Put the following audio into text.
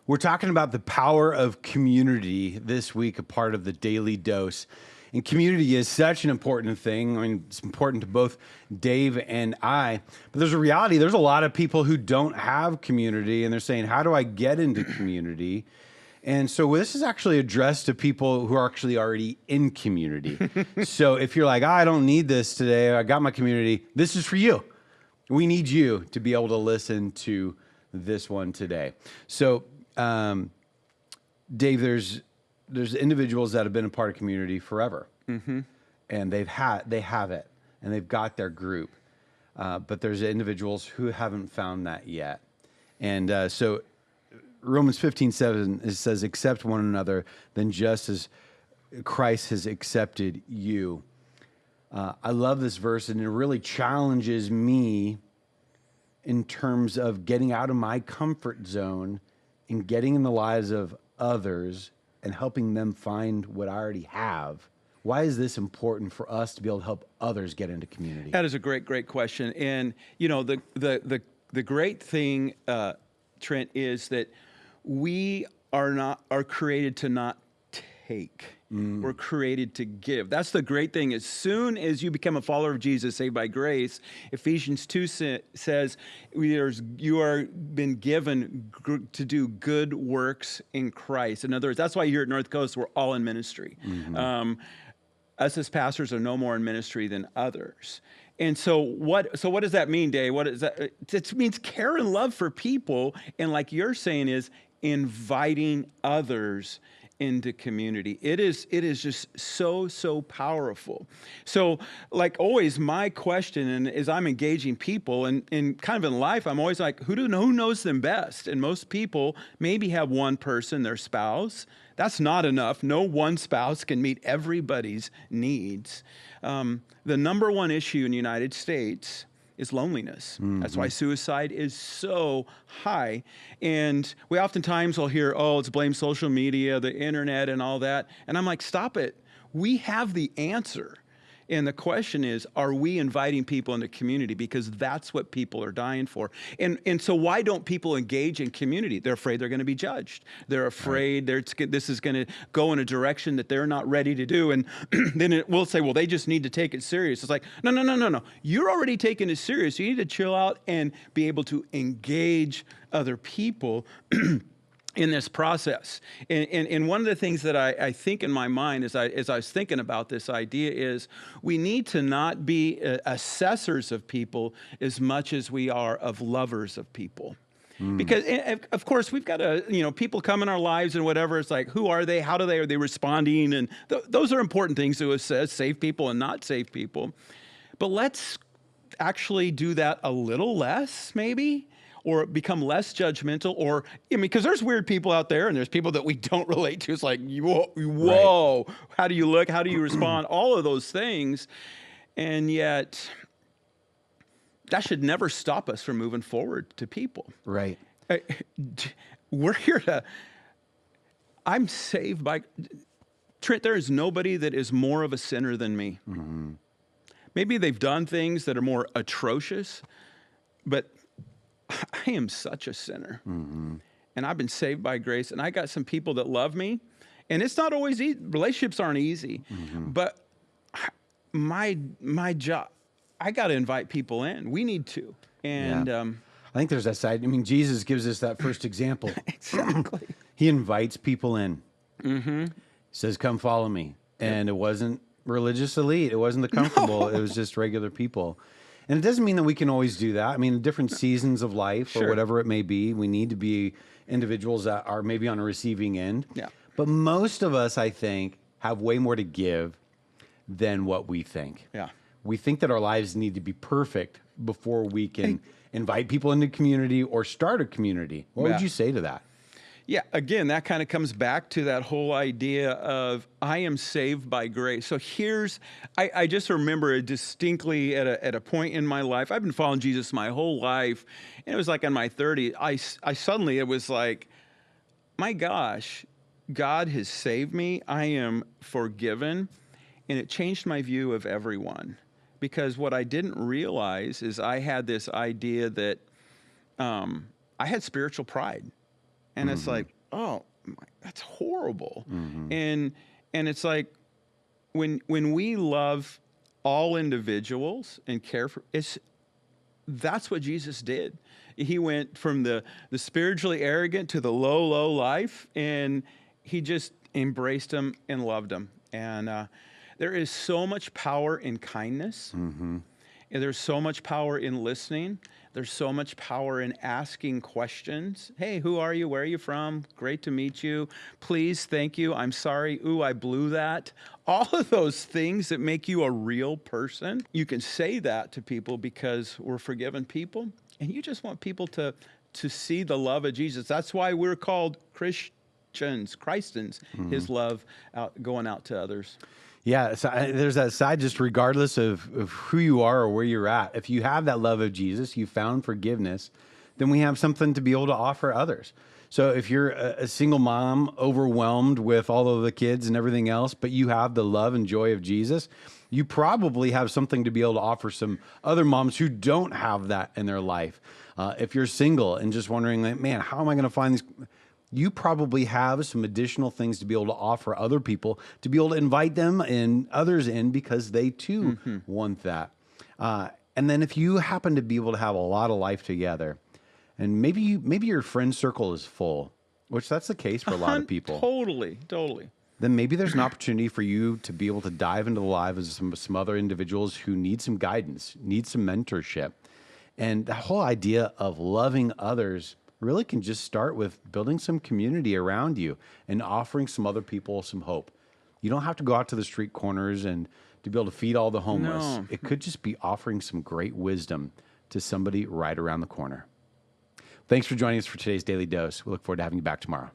We're talking about the power of community this week, a part of the Daily Dose. And community is such an important thing. I mean, it's important to both Dave and I. But there's a reality. There's a lot of people who don't have community, and they're saying, how do I get into community? And so this is actually addressed to people who are actually already in community. So if you're like, I don't need this today, I got my community, this is for you. We need you to be able to listen to this one today. So, Dave, there's individuals that have been a part of community forever, and they have it, and they've got their group. But there's individuals who haven't found that yet, and so Romans 15:7 it says, "Accept one another, then just as Christ has accepted you." I love this verse, and it really challenges me in terms of getting out of my comfort zone and getting in the lives of others and helping them find what I already have. Why is this important for us to be able to help others get into community? That is a great question. And you know, the great thing, Trent, is that we are created to not take. We're created to give. That's the great thing. As soon as you become a follower of Jesus, saved by grace, Ephesians 2 says you are been given to do good works in Christ. In other words, that's why here at North Coast, we're all in ministry. Us as pastors are no more in ministry than others. And so what does that mean, Dave? What is that? It means care and love for people. And like you're saying, is inviting others into community. It is just so powerful. So like always, my question is I'm engaging people and kind of in life, I'm always like, who knows them best? And most people maybe have one person, their spouse. That's not enough. No one spouse can meet everybody's needs. The number one issue in the United States is loneliness. That's why suicide is so high. And we oftentimes will hear, let's blame social media, the internet and all that. And I'm like, stop it. We have the answer. And the question is, are we inviting people into community? Because that's what people are dying for. And so why don't people engage in community? They're afraid they're going to be judged. They're afraid this is going to go in a direction that they're not ready to do. And then we'll say, well, they just need to take it serious. It's like, no. You're already taking it serious. You need to chill out and be able to engage other people in this process. And one of the things that I think in my mind as I was thinking about this idea is we need to not be assessors of people as much as we are of lovers of people. Because of course we've got people come in our lives and whatever. It's like, who are they? How are they responding? And those are important things to assess, save people and not save people. But let's actually do that a little less, maybe, or become less judgmental, or, because there's weird people out there and there's people that we don't relate to. It's like, whoa, right. How do you look? How do you respond? All of those things. And yet that should never stop us from moving forward to people. Right. We're here I'm saved by, Trent, there is nobody that is more of a sinner than me. Maybe they've done things that are more atrocious, but I am such a sinner, and I've been saved by grace, and I got some people that love me, and it's not always easy. Relationships aren't easy, but my job, I got to invite people in. We need to, and I think there's that side. I mean, Jesus gives us that first example. Exactly. He invites people in. He says, "Come follow me," and it wasn't religious elite. It wasn't the comfortable. It was just regular people. And it doesn't mean that we can always do that. I mean, different seasons of life or whatever it may be, we need to be individuals that are maybe on a receiving end. Yeah. But most of us, I think, have way more to give than what we think. Yeah. We think that our lives need to be perfect before we can invite people into community or start a community. What would you say to that? Yeah, again, that kind of comes back to that whole idea of I am saved by grace. So I just remember distinctly at a point in my life, I've been following Jesus my whole life, and it was like in my 30s, I suddenly, it was like, my gosh, God has saved me, I am forgiven, and it changed my view of everyone. Because what I didn't realize is I had this idea that I had spiritual pride. And it's like, oh, that's horrible. And it's like when we love all individuals and care for, that's what Jesus did. He went from the spiritually arrogant to the low life, and he just embraced them and loved them. And there is so much power in kindness. And there's so much power in listening. There's so much power in asking questions. Hey, who are you? Where are you from? Great to meet you. Please, thank you. I'm sorry. Ooh, I blew that. All of those things that make you a real person. You can say that to people because we're forgiven people. And you just want people to see the love of Jesus. That's why we're called Christians, his love going out to others. Yeah, so there's that side, just regardless of who you are or where you're at. If you have that love of Jesus, you found forgiveness, then we have something to be able to offer others. So if you're a single mom, overwhelmed with all of the kids and everything else, but you have the love and joy of Jesus, you probably have something to be able to offer some other moms who don't have that in their life. If you're single and just wondering, like, man, how am I going to find these? You probably have some additional things to be able to offer other people, to be able to invite them and others in because they too want that. And then if you happen to be able to have a lot of life together, and maybe your friend circle is full, which that's the case for a lot of people. Totally. Then maybe there's an opportunity for you to be able to dive into the lives of some other individuals who need some guidance, need some mentorship. And the whole idea of loving others really can just start with building some community around you and offering some other people some hope. You don't have to go out to the street corners and to be able to feed all the homeless. No. It could just be offering some great wisdom to somebody right around the corner. Thanks for joining us for today's Daily Dose. We look forward to having you back tomorrow.